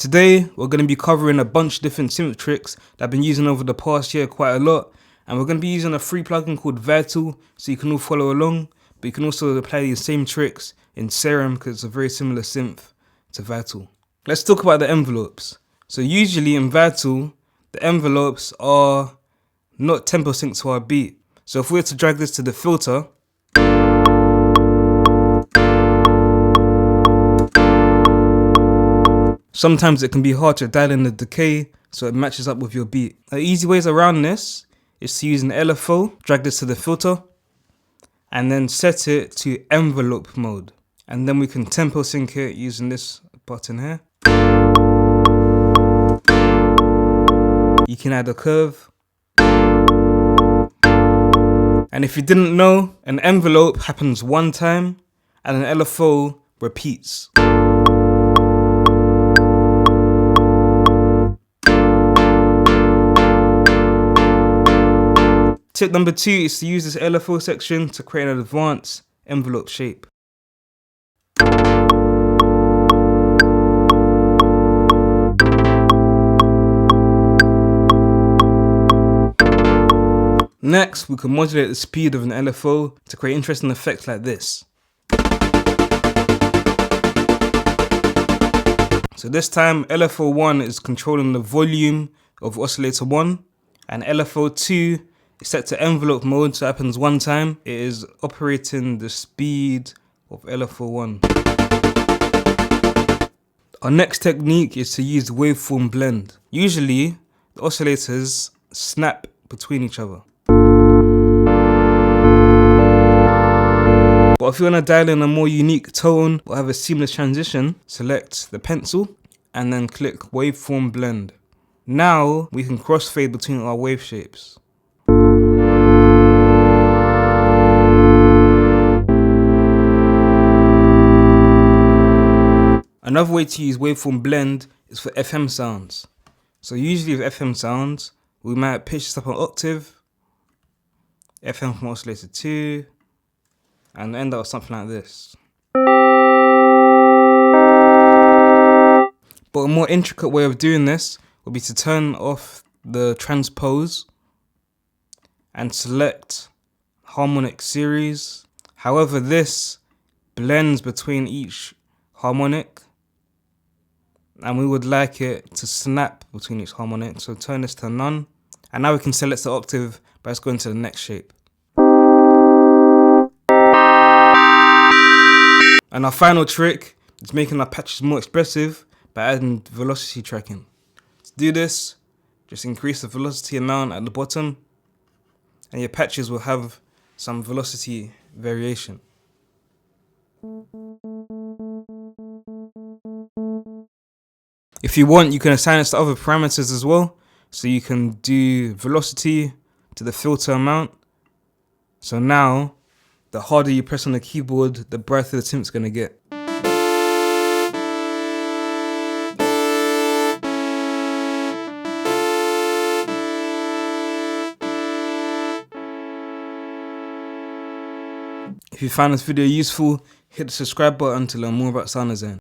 Today, we're going to be covering a bunch of different synth tricks that I've been using over the past year quite a lot. And we're going to be using a free plugin called Vital, so you can all follow along. But you can also apply these same tricks in Serum because it's a very similar synth to Vital. Let's talk about the envelopes. So usually in Vital, the envelopes are not tempo synced to our beat. So if we were to drag this to the filter, sometimes it can be hard to dial in the decay so it matches up with your beat. The easy ways around this is to use an LFO, drag this to the filter, and then set it to envelope mode. And then we can tempo sync it using this button here. You can add a curve. And if you didn't know, an envelope happens one time and an LFO repeats. Tip number 2 is to use this LFO section to create an advanced envelope shape. Next, we can modulate the speed of an LFO to create interesting effects like this. So this time, LFO 1 is controlling the volume of oscillator 1, and LFO 2 is set to envelope mode, so it happens one time. It is operating the speed of LFO 1. Our next technique is to use Waveform Blend. Usually, the oscillators snap between each other. But if you want to dial in a more unique tone or have a seamless transition, select the pencil and then click Waveform Blend. Now we can crossfade between our wave shapes. Another way to use Waveform Blend is for FM sounds. So usually with FM sounds, we might pitch this up an octave, FM from oscillator 2, and end up with something like this. But a more intricate way of doing this would be to turn off the transpose and select Harmonic Series. However, this blends between each harmonic, and we would like it to snap between each harmonic. So turn this to none, and now we can select the octave by just going to the next shape. And our final trick is making our patches more expressive by adding velocity tracking. To do this, just increase the velocity amount at the bottom and your patches will have some velocity variation. If you want, you can assign this to other parameters as well. So you can do velocity to the filter amount. So now, the harder you press on the keyboard, the brighter the synth's gonna get. If you found this video useful, hit the subscribe button to learn more about sound design.